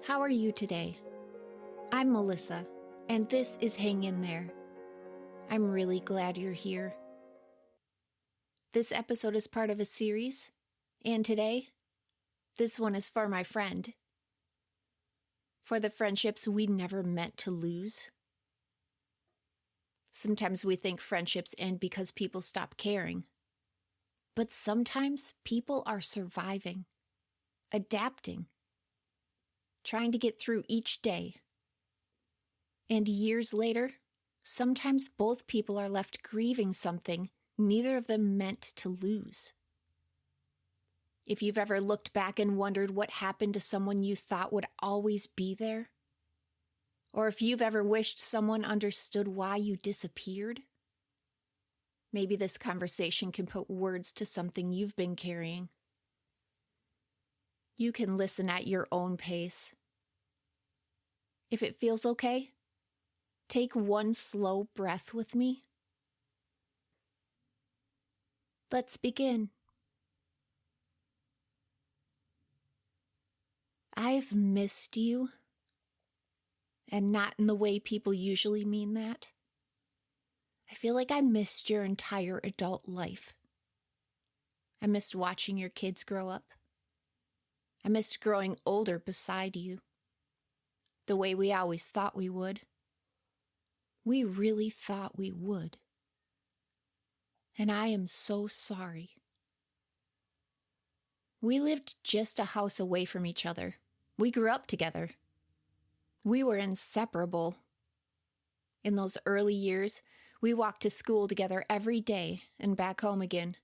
How are you today? I'm Melissa, and this is Hang In There. I'm really glad you're here. This episode is part of a series, and today, this one is for my friend. For the friendships we never meant to lose. Sometimes we think friendships end because people stop caring. But sometimes people are surviving, adapting, trying to get through each day. And years later, sometimes both people are left grieving something neither of them meant to lose. If you've ever looked back and wondered what happened to someone you thought would always be there, or if you've ever wished someone understood why you disappeared, maybe this conversation can put words to something you've been carrying. You can listen at your own pace. If it feels okay, take one slow breath with me. Let's begin. I've missed you, and not in the way people usually mean that. I feel like I missed your entire adult life. I missed watching your kids grow up. I missed growing older beside you, the way we always thought we would. We really thought we would. And I am so sorry. We lived just a house away from each other. We grew up together. We were inseparable. In those early years, we walked to school together every day and back home again.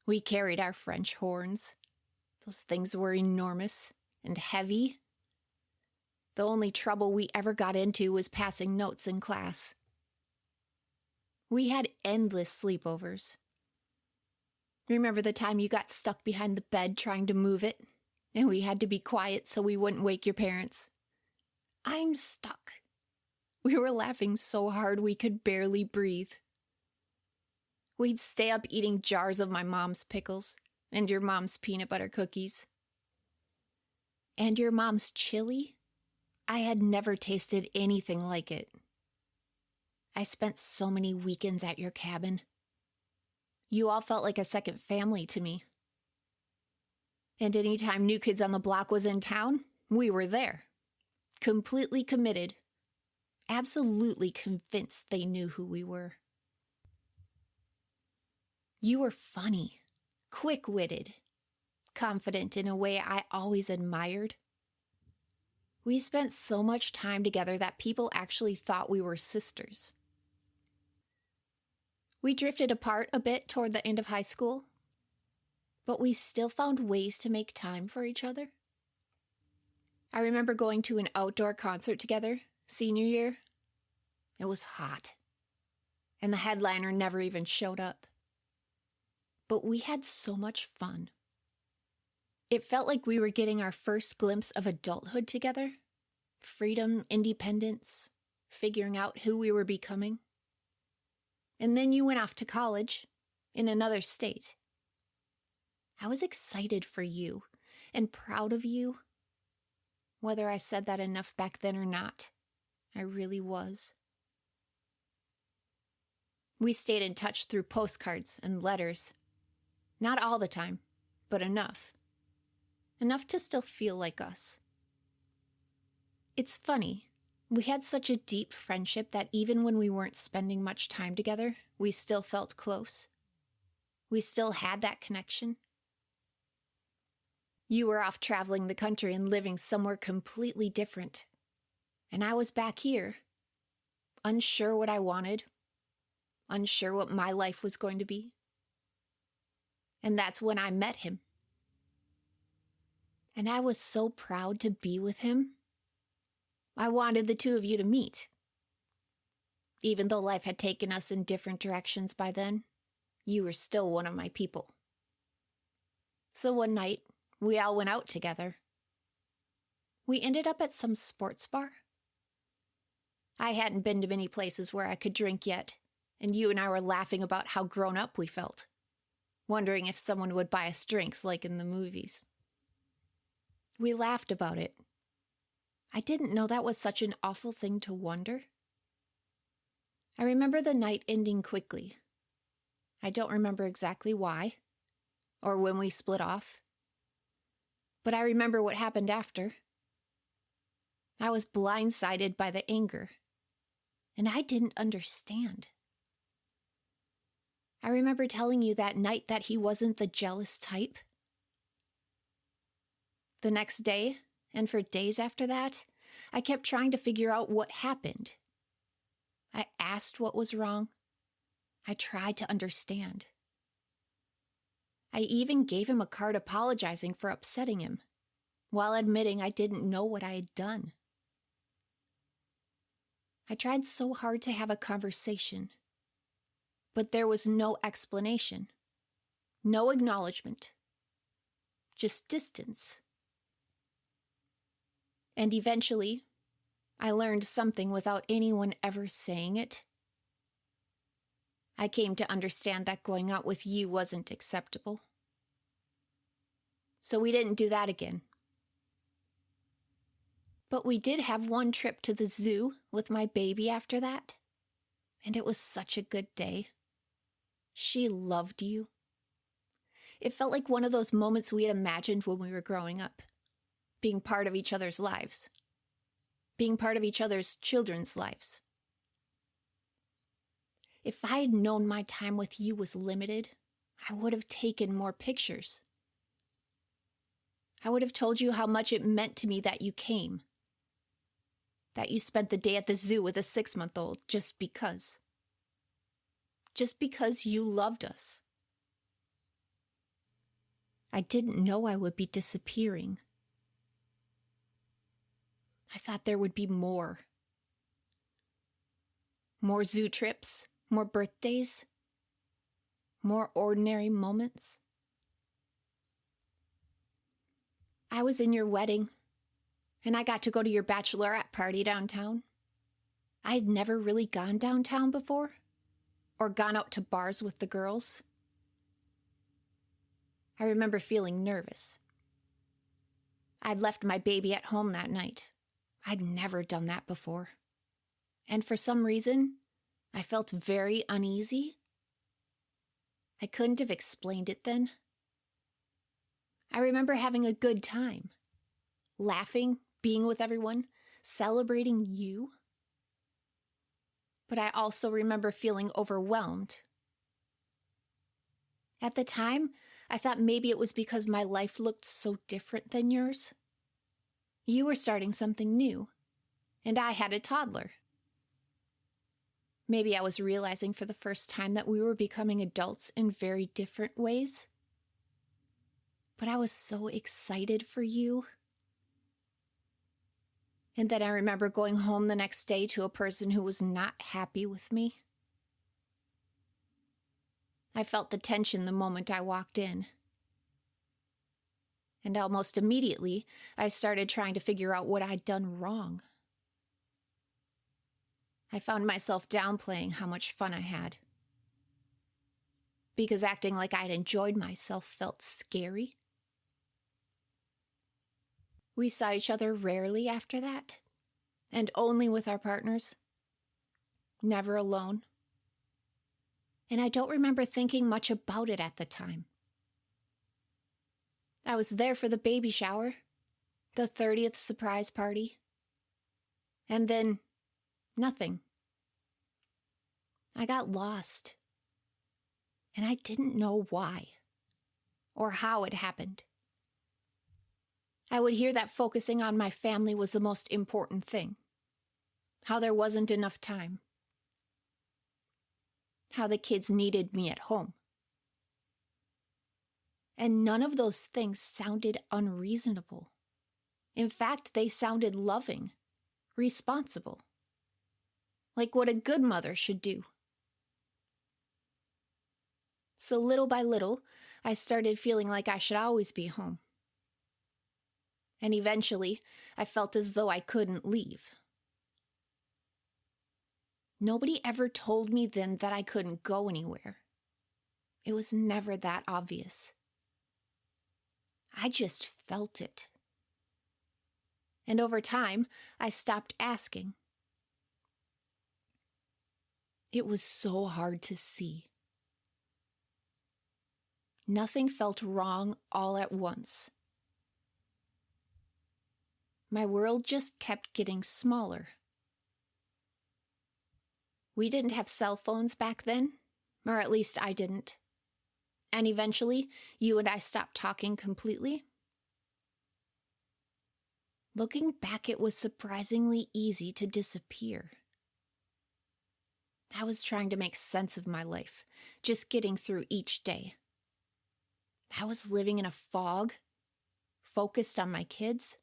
We carried our French horns. Those things were enormous and heavy. The only trouble we ever got into was passing notes in class. We had endless sleepovers. Remember the time you got stuck behind the bed trying to move it, and we had to be quiet so we wouldn't wake your parents? I'm stuck. We were laughing so hard we could barely breathe. We'd stay up eating jars of my mom's pickles and your mom's peanut butter cookies. And your mom's chili? I had never tasted anything like it. I spent so many weekends at your cabin. You all felt like a second family to me. And anytime New Kids on the Block was in town, we were there. Completely committed. Absolutely convinced they knew who we were. You were funny, quick-witted, confident in a way I always admired. We spent so much time together that people actually thought we were sisters. We drifted apart a bit toward the end of high school, but we still found ways to make time for each other. I remember going to an outdoor concert together, senior year. It was hot, and the headliner never even showed up. But we had so much fun. It felt like we were getting our first glimpse of adulthood together. Freedom, independence, figuring out who we were becoming. And then you went off to college, in another state. I was excited for you, and proud of you. Whether I said that enough back then or not, I really was. We stayed in touch through postcards and letters. Not all the time, but enough. Enough to still feel like us. It's funny, we had such a deep friendship that even when we weren't spending much time together, we still felt close. We still had that connection. You were off traveling the country and living somewhere completely different. And I was back here, unsure what I wanted, unsure what my life was going to be. And that's when I met him. And I was so proud to be with him. I wanted the two of you to meet. Even though life had taken us in different directions by then, you were still one of my people. So one night, we all went out together. We ended up at some sports bar. I hadn't been to many places where I could drink yet, and you and I were laughing about how grown up we felt, wondering if someone would buy us drinks like in the movies. We laughed about it. I didn't know that was such an awful thing to wonder. I remember the night ending quickly. I don't remember exactly why, or when we split off. But I remember what happened after. I was blindsided by the anger, and I didn't understand. I remember telling you that night that he wasn't the jealous type. The next day, and for days after that, I kept trying to figure out what happened. I asked what was wrong. I tried to understand. I even gave him a card apologizing for upsetting him, while admitting I didn't know what I had done. I tried so hard to have a conversation, but there was no explanation, no acknowledgement, just distance. And eventually, I learned something without anyone ever saying it. I came to understand that going out with you wasn't acceptable. So we didn't do that again. But we did have one trip to the zoo with my baby after that, and it was such a good day. She loved you. It felt like one of those moments we had imagined when we were growing up, being part of each other's lives, being part of each other's children's lives. If I had known my time with you was limited, I would have taken more pictures. I would have told you how much it meant to me that you came, that you spent the day at the zoo with a 6-month-old just because you loved us. I didn't know I would be disappearing. I thought there would be more. More zoo trips, more birthdays, more ordinary moments. I was in your wedding, and I got to go to your bachelorette party downtown. I had never really gone downtown before, or gone out to bars with the girls. I remember feeling nervous. I'd left my baby at home that night. I'd never done that before. And for some reason, I felt very uneasy. I couldn't have explained it then. I remember having a good time, laughing, being with everyone, celebrating you. But I also remember feeling overwhelmed. At the time, I thought maybe it was because my life looked so different than yours. You were starting something new, and I had a toddler. Maybe I was realizing for the first time that we were becoming adults in very different ways. But I was so excited for you. And then I remember going home the next day to a person who was not happy with me. I felt the tension the moment I walked in. And almost immediately, I started trying to figure out what I'd done wrong. I found myself downplaying how much fun I had. Because acting like I'd enjoyed myself felt scary. We saw each other rarely after that, and only with our partners. Never alone. And I don't remember thinking much about it at the time. I was there for the baby shower, the 30th surprise party, and then nothing. I got lost, and I didn't know why or how it happened. I would hear that focusing on my family was the most important thing, how there wasn't enough time, how the kids needed me at home. And none of those things sounded unreasonable. In fact, they sounded loving, responsible, like what a good mother should do. So little by little, I started feeling like I should always be home. And eventually, I felt as though I couldn't leave. Nobody ever told me then that I couldn't go anywhere. It was never that obvious. I just felt it. And over time, I stopped asking. It was so hard to see. Nothing felt wrong all at once. My world just kept getting smaller. We didn't have cell phones back then, or at least I didn't. And eventually, you and I stopped talking completely. Looking back, it was surprisingly easy to disappear. I was trying to make sense of my life, just getting through each day. I was living in a fog, focused on my kids.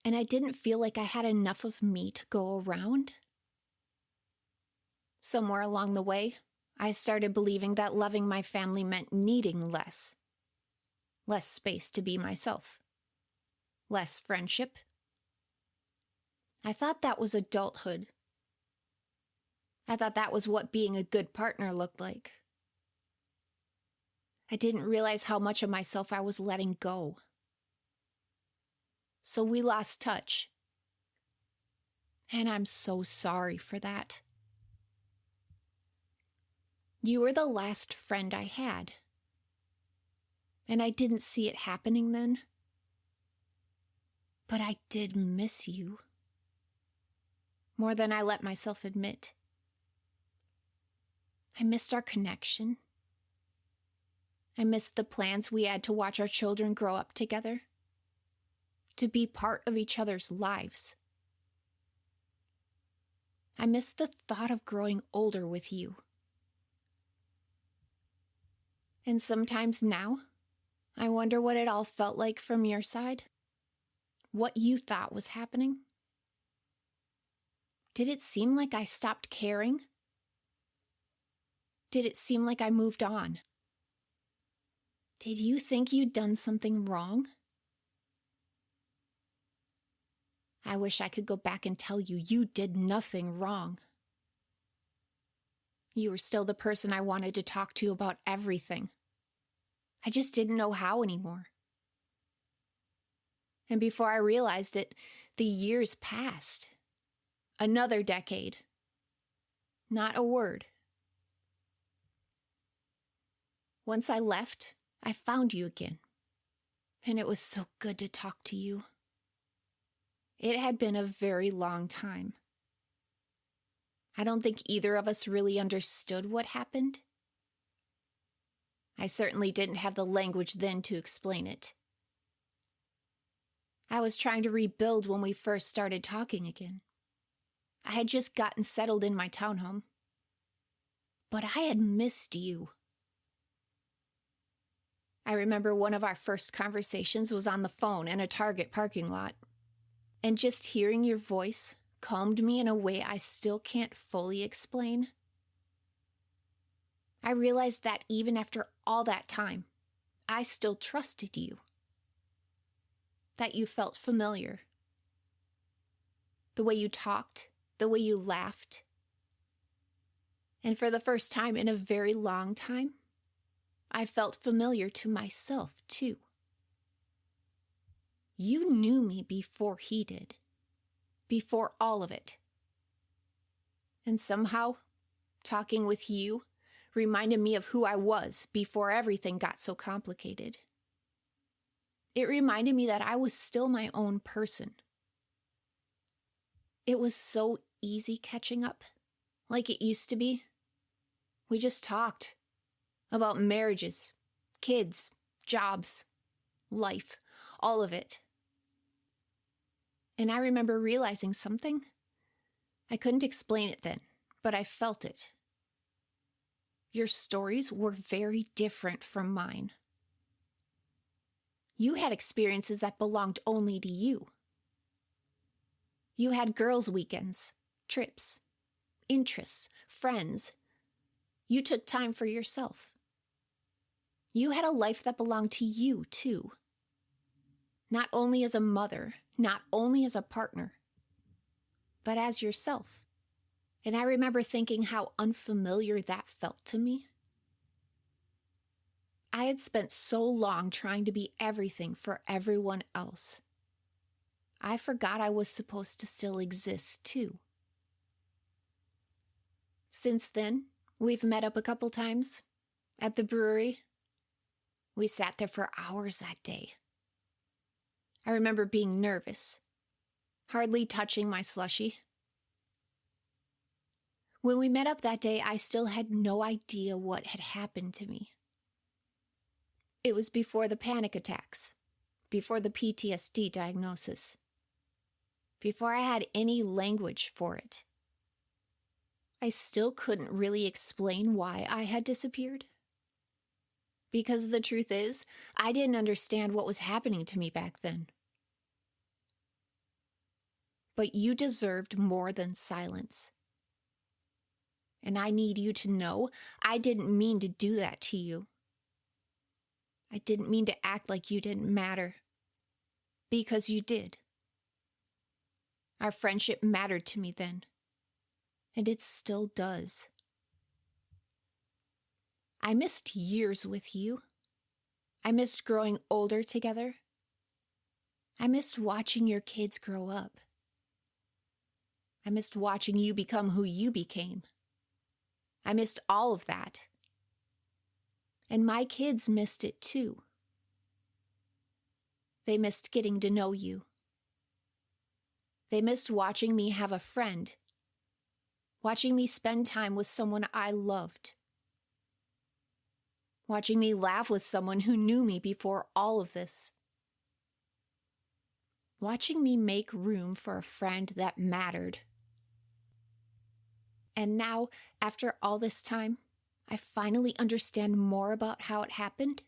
And I didn't feel like I had enough of me to go around. Somewhere along the way, I started believing that loving my family meant needing less. Less space to be myself. Less friendship. I thought that was adulthood. I thought that was what being a good partner looked like. I didn't realize how much of myself I was letting go. So we lost touch. And I'm so sorry for that. You were the last friend I had. And I didn't see it happening then. But I did miss you. More than I let myself admit. I missed our connection. I missed the plans we had to watch our children grow up together. To be part of each other's lives. I missed the thought of growing older with you. And sometimes now, I wonder what it all felt like from your side. What you thought was happening. Did it seem like I stopped caring? Did it seem like I moved on? Did you think you'd done something wrong? I wish I could go back and tell you you did nothing wrong. You were still the person I wanted to talk to about everything. I just didn't know how anymore. And before I realized it, the years passed. Another decade. Not a word. Once I left, I found you again. And it was so good to talk to you. It had been a very long time. I don't think either of us really understood what happened. I certainly didn't have the language then to explain it. I was trying to rebuild when we first started talking again. I had just gotten settled in my townhome. But I had missed you. I remember one of our first conversations was on the phone in a Target parking lot. And just hearing your voice calmed me in a way I still can't fully explain. I realized that even after all that time, I still trusted you. That you felt familiar. The way you talked, the way you laughed. And for the first time in a very long time, I felt familiar to myself too. You knew me before he did. Before all of it. And somehow, talking with you reminded me of who I was before everything got so complicated. It reminded me that I was still my own person. It was so easy catching up, like it used to be. We just talked about marriages, kids, jobs, life, all of it. And I remember realizing something. I couldn't explain it then, but I felt it. Your stories were very different from mine. You had experiences that belonged only to you. You had girls' weekends, trips, interests, friends. You took time for yourself. You had a life that belonged to you, too. Not only as a mother, not only as a partner, but as yourself. And I remember thinking how unfamiliar that felt to me. I had spent so long trying to be everything for everyone else. I forgot I was supposed to still exist too. Since then, we've met up a couple times at the brewery. We sat there for hours that day. I remember being nervous, hardly touching my slushie. When we met up that day, I still had no idea what had happened to me. It was before the panic attacks, before the PTSD diagnosis, before I had any language for it. I still couldn't really explain why I had disappeared. Because the truth is, I didn't understand what was happening to me back then. But you deserved more than silence. And I need you to know I didn't mean to do that to you. I didn't mean to act like you didn't matter. Because you did. Our friendship mattered to me then. And it still does. I missed years with you. I missed growing older together. I missed watching your kids grow up. I missed watching you become who you became. I missed all of that. And my kids missed it too. They missed getting to know you. They missed watching me have a friend. Watching me spend time with someone I loved. Watching me laugh with someone who knew me before all of this. Watching me make room for a friend that mattered. And now, after all this time, I finally understand more about how it happened.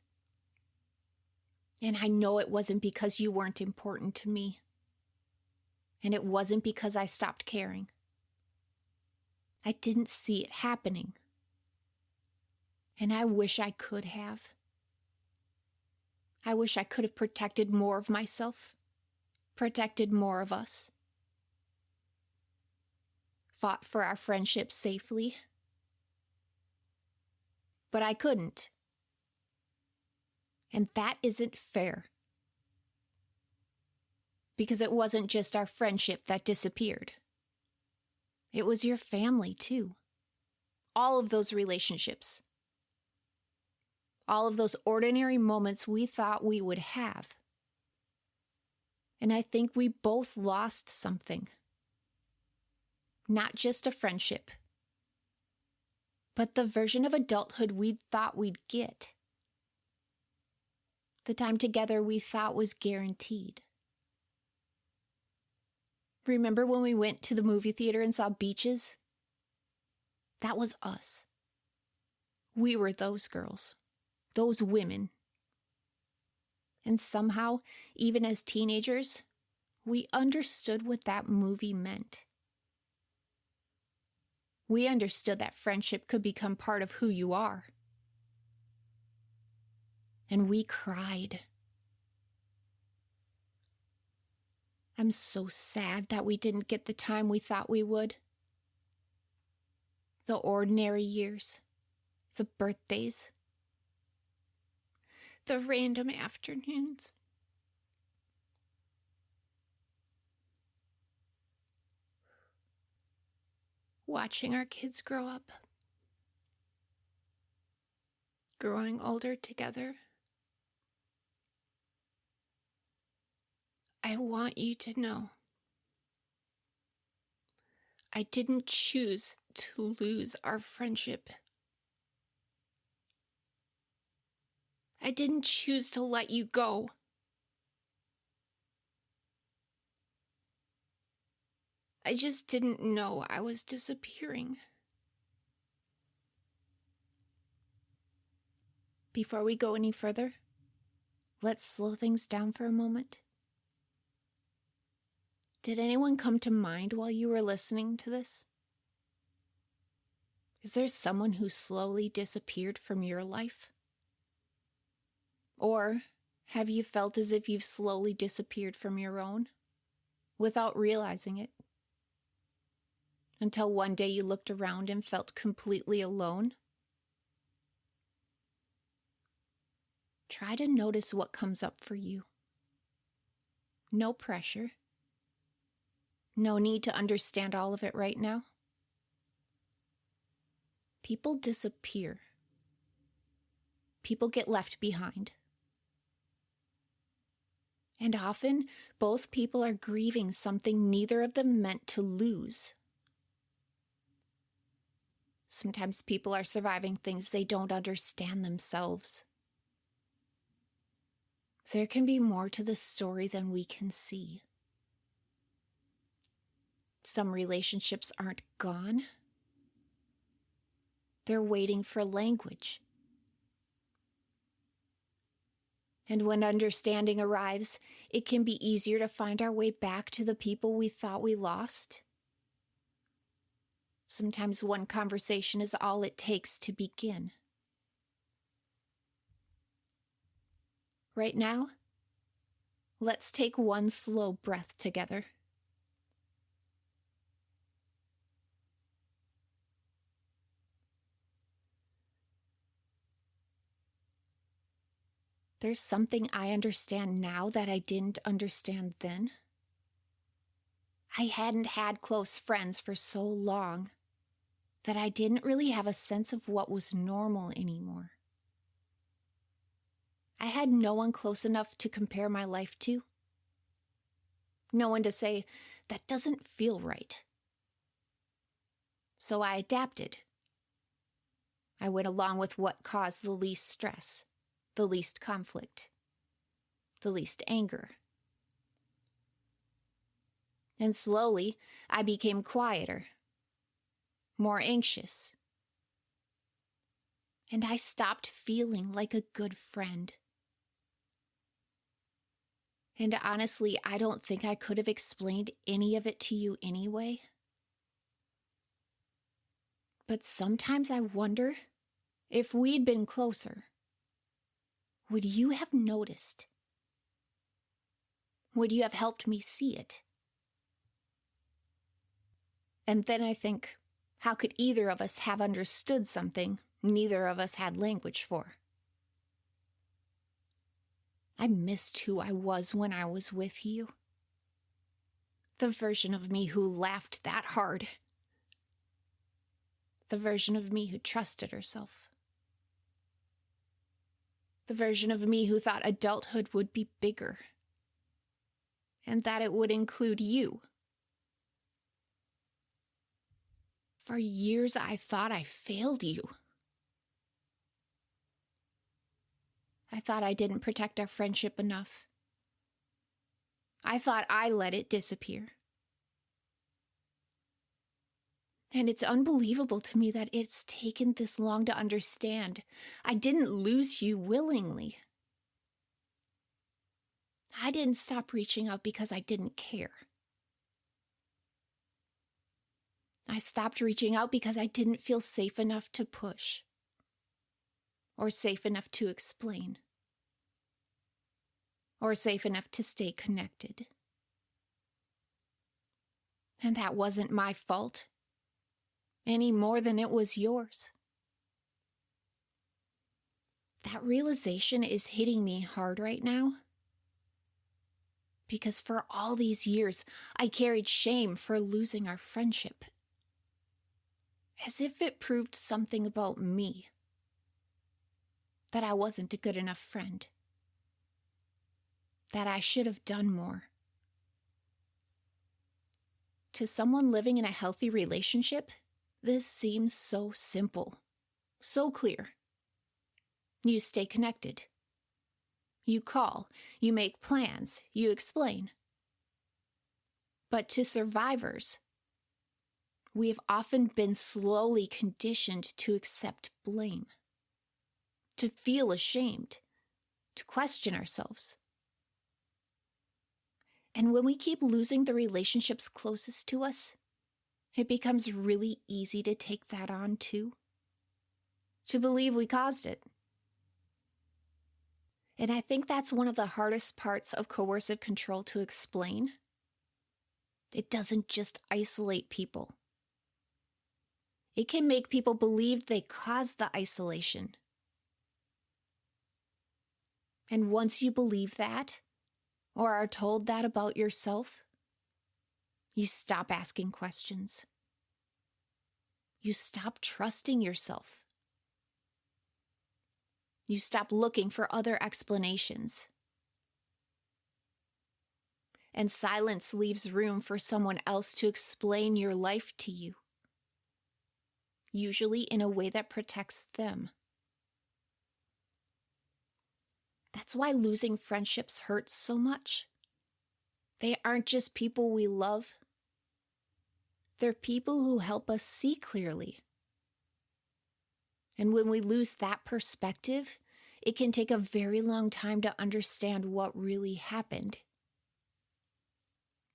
And I know it wasn't because you weren't important to me. And it wasn't because I stopped caring. I didn't see it happening. And I wish I could have. I wish I could have protected more of myself, protected more of us. Fought for our friendship safely. But I couldn't. And that isn't fair. Because it wasn't just our friendship that disappeared. It was your family, too. All of those relationships. All of those ordinary moments we thought we would have. And I think we both lost something. Not just a friendship, but the version of adulthood we thought we'd get. The time together we thought was guaranteed. Remember when we went to the movie theater and saw Beaches? That was us. We were those girls, those women. And somehow, even as teenagers, we understood what that movie meant. We understood that friendship could become part of who you are. And we cried. I'm so sad that we didn't get the time we thought we would. The ordinary years, the birthdays, the random afternoons. Watching our kids grow up, growing older together. I want you to know, I didn't choose to lose our friendship. I didn't choose to let you go. I just didn't know I was disappearing. Before we go any further, let's slow things down for a moment. Did anyone come to mind while you were listening to this? Is there someone who slowly disappeared from your life? Or have you felt as if you've slowly disappeared from your own without realizing it? Until one day you looked around and felt completely alone? Try to notice what comes up for you. No pressure, No need to understand all of it right now. People disappear. People get left behind. And often, both people are grieving something neither of them meant to lose. Sometimes people are surviving things they don't understand themselves. There can be more to the story than we can see. Some relationships aren't gone. They're waiting for language. And when understanding arrives, it can be easier to find our way back to the people we thought we lost. Sometimes one conversation is all it takes to begin. Right now, let's take one slow breath together. There's something I understand now that I didn't understand then. I hadn't had close friends for so long that I didn't really have a sense of what was normal anymore. I had no one close enough to compare my life to. No one to say, that doesn't feel right. So I adapted. I went along with what caused the least stress, the least conflict, the least anger. And slowly, I became quieter, more anxious. And I stopped feeling like a good friend. And honestly, I don't think I could have explained any of it to you anyway. But sometimes I wonder if we'd been closer, would you have noticed? Would you have helped me see it? And then I think, how could either of us have understood something neither of us had language for? I missed who I was when I was with you. The version of me who laughed that hard. The version of me who trusted herself. The version of me who thought adulthood would be bigger. And that it would include you. For years I thought I failed you. I thought I didn't protect our friendship enough. I thought I let it disappear. And it's unbelievable to me that it's taken this long to understand. I didn't lose you willingly. I didn't stop reaching out because I didn't care. I stopped reaching out because I didn't feel safe enough to push. Or safe enough to explain. Or safe enough to stay connected. And that wasn't my fault, any more than it was yours. That realization is hitting me hard right now. Because for all these years, I carried shame for losing our friendship. As if it proved something about me. That I wasn't a good enough friend. That I should have done more. To someone living in a healthy relationship, this seems so simple, so clear. You stay connected. You call, you make plans, you explain. But to survivors, we have often been slowly conditioned to accept blame, to feel ashamed, to question ourselves. And when we keep losing the relationships closest to us, it becomes really easy to take that on too, to believe we caused it. And I think that's one of the hardest parts of coercive control to explain. It doesn't just isolate people. It can make people believe they caused the isolation. And once you believe that, or are told that about yourself, You stop asking questions. You stop trusting yourself. You stop looking for other explanations. And silence leaves room for someone else to explain your life to you, usually in a way that protects them. That's why losing friendships hurts so much. They aren't just people we love. They're people who help us see clearly. And when we lose that perspective, it can take a very long time to understand what really happened.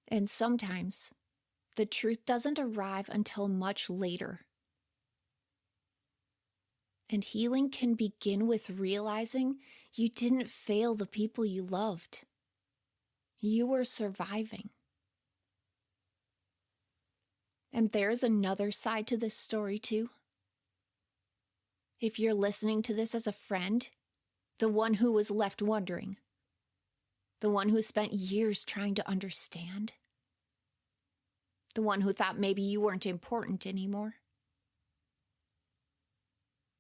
And sometimes, the truth doesn't arrive until much later. And healing can begin with realizing you didn't fail the people you loved. You were surviving. And there's another side to this story too. If you're listening to this as a friend, the one who was left wondering, the one who spent years trying to understand, the one who thought maybe you weren't important anymore,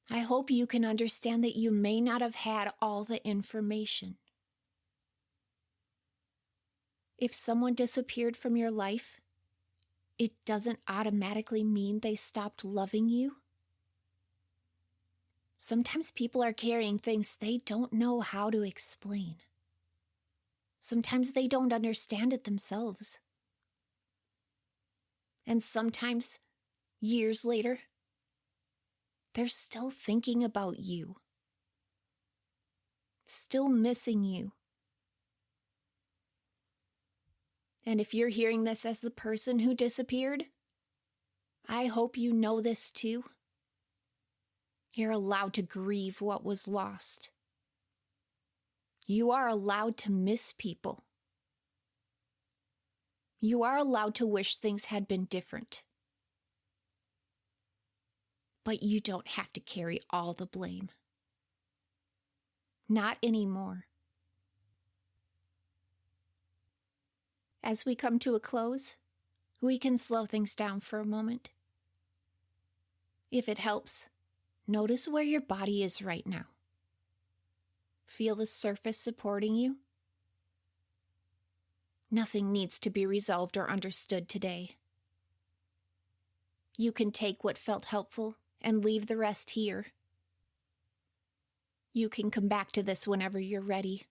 I hope you can understand that you may not have had all the information. If someone disappeared from your life, it doesn't automatically mean they stopped loving you. Sometimes people are carrying things they don't know how to explain. Sometimes they don't understand it themselves. And sometimes, years later, they're still thinking about you, still missing you. And if you're hearing this as the person who disappeared, I hope you know this too. You're allowed to grieve what was lost. You are allowed to miss people. You are allowed to wish things had been different. But you don't have to carry all the blame. Not anymore. As we come to a close, we can slow things down for a moment. If it helps, notice where your body is right now. Feel the surface supporting you. Nothing needs to be resolved or understood today. You can take what felt helpful and leave the rest here. You can come back to this whenever you're ready.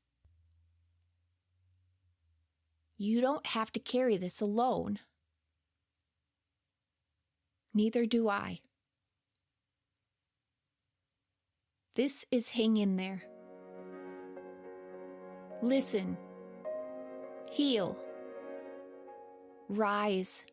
You don't have to carry this alone. Neither do I. This is Hang In There. Listen. Heal. Rise.